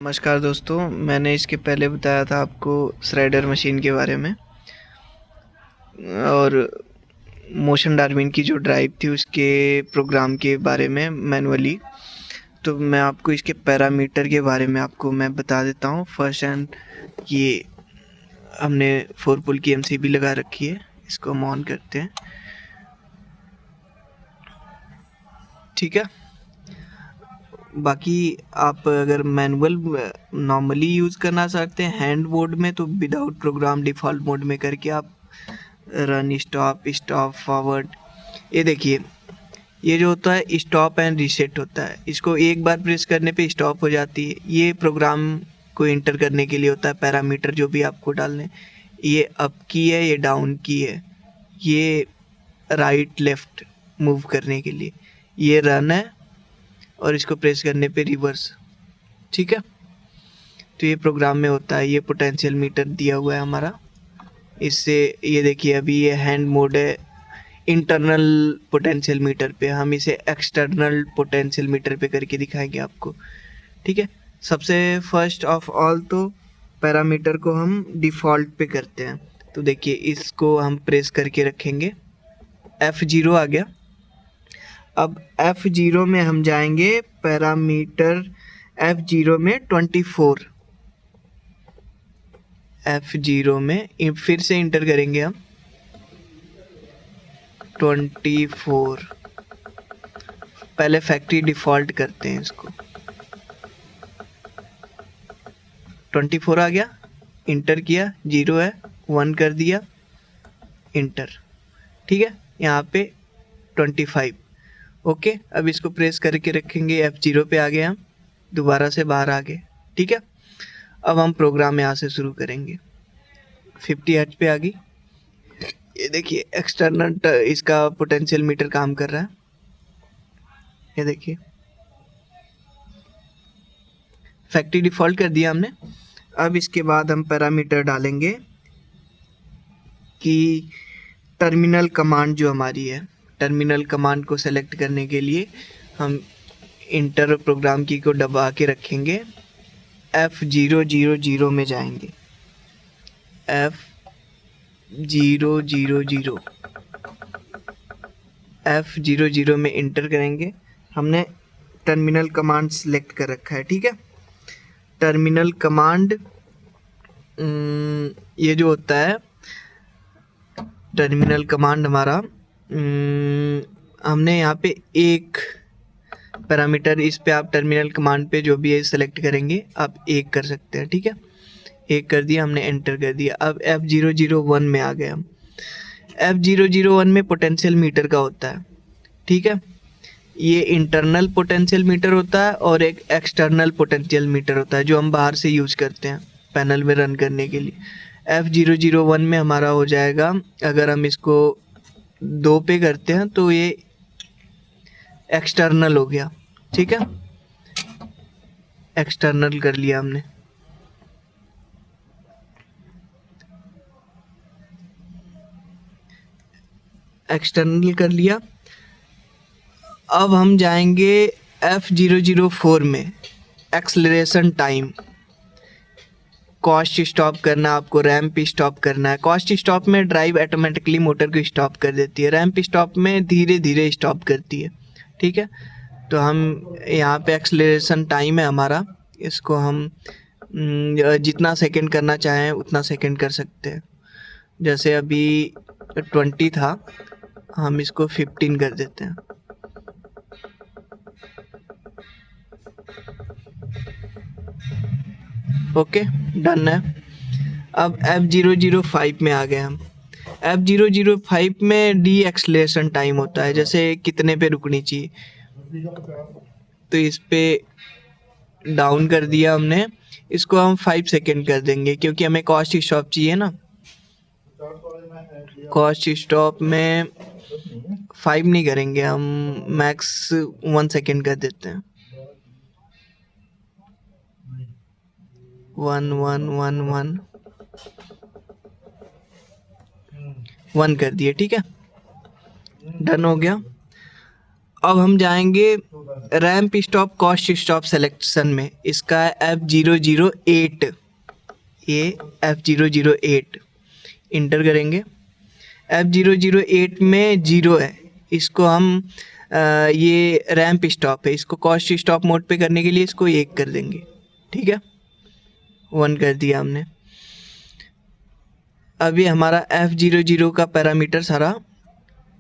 नमस्कार दोस्तों, मैंने इसके पहले बताया था आपको श्रेडर मशीन के बारे में और मोशन डार्विन की जो ड्राइव थी उसके प्रोग्राम के बारे में मैनुअली। तो मैं आपको इसके पैरामीटर के बारे में मैं बता देता हूँ। फर्स्ट एंड ये हमने 4 पुल की एमसीबी लगा रखी है, इसको हम ऑन करते हैं। ठीक है, बाकी आप अगर मैनुअल नॉर्मली यूज़ करना चाहते हैं हैंड मोड में, तो विदाउट प्रोग्राम डिफ़ॉल्ट मोड में करके आप रन स्टॉप फॉरवर्ड, ये देखिए, ये जो होता है स्टॉप एंड रीसेट होता है। इसको एक बार प्रेस करने पे स्टॉप हो जाती है। ये प्रोग्राम को इंटर करने के लिए होता है। पैरामीटर जो भी आपको डालने, ये अप की है, ये डाउन की है, ये राइट लेफ़्ट मूव करने के लिए, ये रन है और इसको प्रेस करने पे रिवर्स। ठीक है, तो ये प्रोग्राम में होता है। ये पोटेंशियल मीटर दिया हुआ है हमारा। इससे ये देखिए, अभी ये हैंड मोड है इंटरनल पोटेंशियल मीटर पे, हम इसे एक्सटर्नल पोटेंशियल मीटर पे करके दिखाएंगे आपको। ठीक है, सबसे फर्स्ट ऑफ ऑल तो पैरामीटर को हम डिफ़ॉल्ट पे करते हैं। तो देखिए, इसको हम प्रेस करके रखेंगे, F0 आ गया। अब F0 में हम जाएंगे, पैरामीटर F0 में 24, F0 में फिर से इंटर करेंगे हम 24। पहले फैक्ट्री डिफ़ॉल्ट करते हैं इसको। 24 आ गया, इंटर किया, 0 है, 1 कर दिया, इंटर। ठीक है, यहाँ पे 25। ओके, अब इसको प्रेस करके रखेंगे, F0 पे आ गए हम, दोबारा से बाहर आ गए। ठीक है, अब हम प्रोग्राम यहाँ से शुरू करेंगे। 50 हर्ट्ज पे आ गई। ये देखिए, एक्सटर्नल इसका पोटेंशियल मीटर काम कर रहा है। ये देखिए, फैक्ट्री डिफ़ॉल्ट कर दिया हमने। अब इसके बाद हम पैरामीटर डालेंगे कि टर्मिनल कमांड जो हमारी है, टर्मिनल कमांड को सेलेक्ट करने के लिए हम इंटर प्रोग्राम की को दबा के रखेंगे, F000 में जाएंगे, F000 में इंटर करेंगे। हमने टर्मिनल कमांड सेलेक्ट कर रखा है। ठीक है, टर्मिनल कमांड ये जो होता है टर्मिनल कमांड हमारा, हमने यहाँ पे एक पैरामीटर, इस पे आप टर्मिनल कमांड पे जो भी है सेलेक्ट करेंगे, आप एक कर सकते हैं। ठीक है, एक कर दिया हमने, एंटर कर दिया। अब F001 में आ गए हम। F001 में पोटेंशियल मीटर का होता है। ठीक है, ये इंटरनल पोटेंशियल मीटर होता है और एक एक्सटर्नल पोटेंशियल मीटर होता है जो हम बाहर से यूज करते हैं पैनल में रन करने के लिए। F001 में हमारा हो जाएगा, अगर हम इसको 2 पे करते हैं तो ये एक्सटर्नल हो गया। ठीक है, एक्सटर्नल कर लिया हमने। एक्सटर्नल कर लिया। अब हम जाएंगे F004 में, एक्सलरेशन टाइम। कॉस्ट स्टॉप करना, आपको रैंप स्टॉप करना है। कॉस्ट स्टॉप में ड्राइव ऑटोमेटिकली मोटर को स्टॉप कर देती है, रैंप स्टॉप में धीरे धीरे स्टॉप करती है। ठीक है, तो हम यहाँ पे एक्सलरेशन टाइम है हमारा, इसको हम जितना सेकंड करना चाहें उतना सेकंड कर सकते हैं। जैसे अभी 20 था, हम इसको 15 कर देते हैं। ओके, डन है। अब F005 में आ गए हम। F005 में डी एक्सलेशन टाइम होता है, जैसे कितने पे रुकनी चाहिए, तो इस पे डाउन कर दिया हमने, इसको हम 5 सेकेंड कर देंगे क्योंकि हमें कॉस्ट स्टॉप चाहिए ना। कॉस्ट स्टॉप में 5 नहीं करेंगे हम, मैक्स 1 सेकेंड कर देते हैं। 1 कर दिए। ठीक है, डन हो गया। अब हम जाएंगे ramp stop cost stop selection में इसका है F008, ये F008 इंटर करेंगे। F008 में 0 है, इसको हम ये रैंप स्टॉप है, इसको कॉस्ट स्टॉप मोड पे करने के लिए इसको 1 कर देंगे। ठीक है, 1 कर दिया हमने। अभी हमारा F00 का पैरामीटर सारा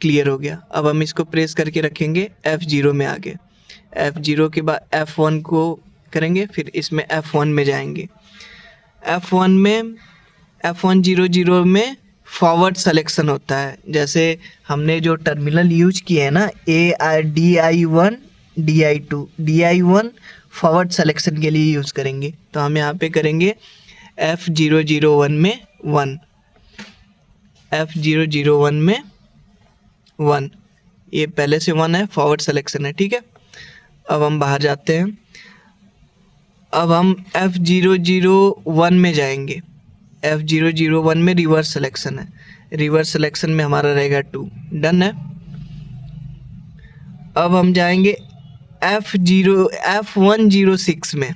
क्लियर हो गया। अब हम इसको प्रेस करके रखेंगे F0 में आगे। F0 के बाद F1 को करेंगे, फिर इसमें F1 में जाएंगे। F1 में F100 में फॉरवर्ड सिलेक्शन होता है। जैसे हमने जो टर्मिनल यूज किए हैं ना, DI1 DI2 DI1 forward selection के लिए यूज़ करेंगे। तो हम यहाँ पे करेंगे F001 में 1, F001 में 1, ये पहले से 1 है, फॉरवर्ड सिलेक्शन है। ठीक है, अब हम बाहर जाते हैं। अब हम F001 में जाएंगे। F001 में रिवर्स सिलेक्शन है, रिवर्स सिलेक्शन में हमारा रहेगा 2। डन है। अब हम जाएंगे F106 में,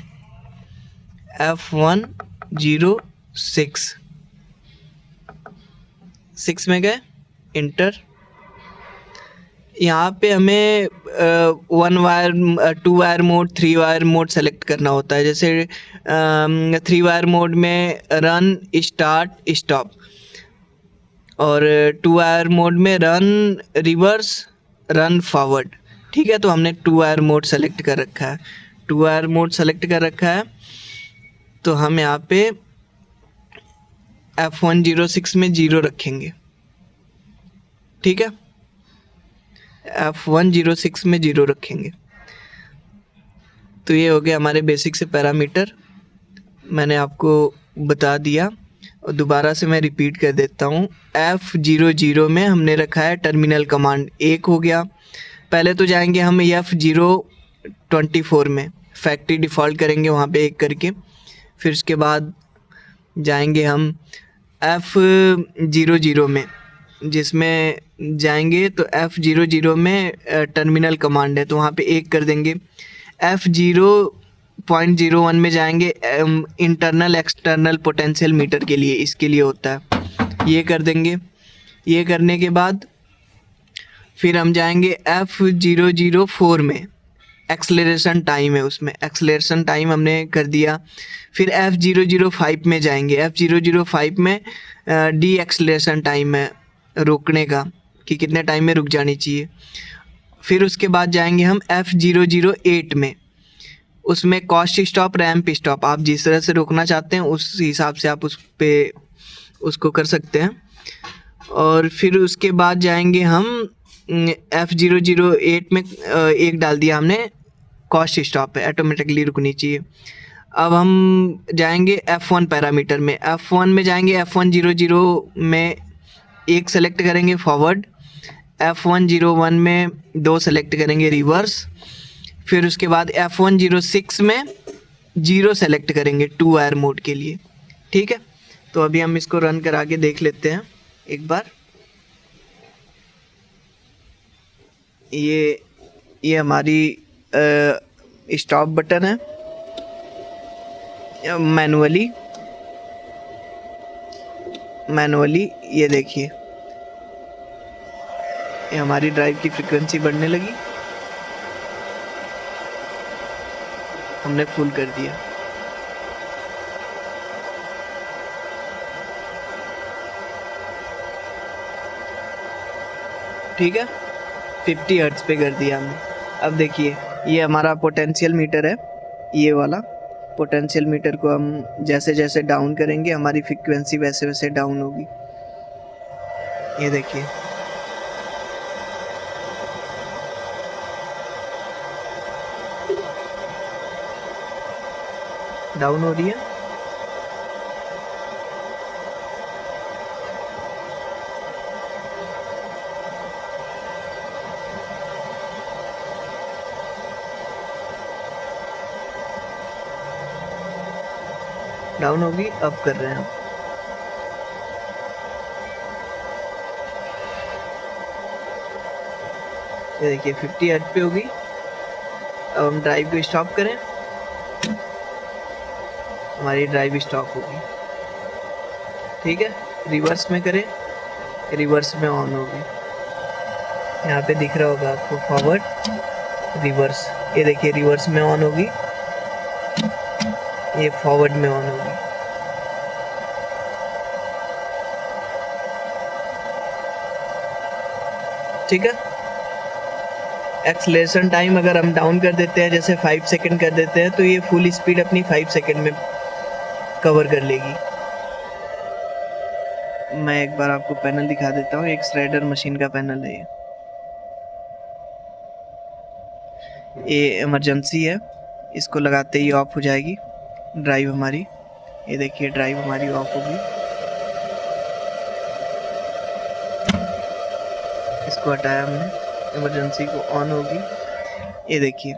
F106 में गए, इंटर। यहाँ पे हमें 1 wire 2 wire mode 3 wire mode select करना होता है। जैसे 3 वायर मोड में रन स्टार्ट स्टॉप, और 2 वायर मोड में रन रिवर्स रन फॉरवर्ड। ठीक है, तो हमने 2 वायर मोड सेलेक्ट कर रखा है, 2 वायर मोड सेलेक्ट कर रखा है। तो हम यहाँ पे F106 में 0 रखेंगे। ठीक है, F106 में 0 रखेंगे। तो ये हो गया हमारे बेसिक से पैरामीटर, मैंने आपको बता दिया और दोबारा से मैं रिपीट कर देता हूँ। F00 में हमने रखा है टर्मिनल कमांड 1 हो गया। पहले तो जाएंगे हम F024 में, फैक्ट्री डिफ़ॉल्ट करेंगे वहाँ पे 1 करके। फिर उसके बाद जाएंगे हम F00 में, जिसमें जाएंगे तो F00 में टर्मिनल कमांड है, तो वहाँ पे 1 कर देंगे। F0.01 में जाएंगे इंटरनल एक्सटर्नल पोटेंशियल मीटर के लिए, इसके लिए होता है, ये कर देंगे। ये करने के बाद फिर हम जाएंगे F004 में, एक्सलरेशन टाइम है, उसमें एक्सलरेशन टाइम हमने कर दिया। फिर F005 में जाएंगे, F005 में डी एक्सलरेशन टाइम है, रोकने का, कि कितने टाइम में रुक जानी चाहिए। फिर उसके बाद जाएंगे हम F008 में, उसमें कॉस्ट स्टॉप रैंप स्टॉप, आप जिस तरह से रोकना चाहते हैं उस हिसाब से आप उसको कर सकते हैं। और फिर उसके बाद जाएंगे हम F008 में 1 डाल दिया हमने, कॉस्ट स्टॉप है, ऑटोमेटिकली रुकनी चाहिए। अब हम जाएंगे F1 पैरामीटर में, F1 में जाएंगे, F100 में 1 सेलेक्ट करेंगे फॉरवर्ड, F101 में 2 सेलेक्ट करेंगे रिवर्स। फिर उसके बाद F106 में 0 सेलेक्ट करेंगे 2 वायर मोड के लिए। ठीक है, तो अभी हम इसको रन करा के देख लेते हैं एक बार। ये हमारी स्टॉप बटन है, मैनुअली ये देखिए, ये हमारी ड्राइव की फ्रीक्वेंसी बढ़ने लगी, हमने फुल कर दिया। ठीक है, 50 हर्ट्ज पे कर दिया हमने। अब देखिए, ये हमारा पोटेंशियल मीटर है, ये वाला पोटेंशियल मीटर को हम जैसे जैसे डाउन करेंगे हमारी फ्रीक्वेंसी वैसे वैसे डाउन होगी। ये देखिए, डाउन हो रही है। डाउन होगी, अब कर रहे हैं हम। ये देखिए 50 हर्ट्ज पे होगी, अब हम ड्राइव को स्टॉप करें, हमारी ड्राइव स्टॉप होगी। ठीक है, रिवर्स में करें, रिवर्स में ऑन होगी। यहाँ पे दिख रहा होगा आपको फॉरवर्ड रिवर्स, ये देखिए रिवर्स में ऑन होगी, ये फॉरवर्ड में ऑन होगी। ठीक है, एक्सलेशन टाइम अगर हम डाउन कर देते हैं, जैसे 5 सेकंड कर देते हैं, तो ये फुल स्पीड अपनी 5 सेकंड में कवर कर लेगी। मैं एक बार आपको पैनल दिखा देता हूँ, एक श्रेडर मशीन का पैनल है ये इमरजेंसी है, इसको लगाते ही ऑफ हो जाएगी ड्राइव हमारी। ये देखिए ड्राइव हमारी ऑफ होगी, इसको हटाया हमने, इमरजेंसी को ऑन होगी। ये देखिए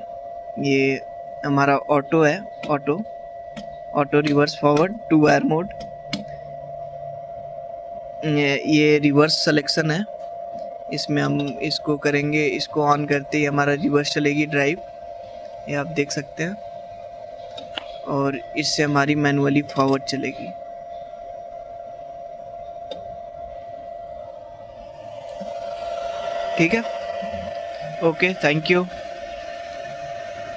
ये हमारा ऑटो है, auto reverse forward 2 wire mode. ये रिवर्स सिलेक्शन है, इसमें हम इसको करेंगे, इसको ऑन करते ही हमारा रिवर्स चलेगी ड्राइव, ये आप देख सकते हैं, और इससे हमारी मैनुअली फॉरवर्ड चलेगी। ठीक है, ओके, थैंक यू।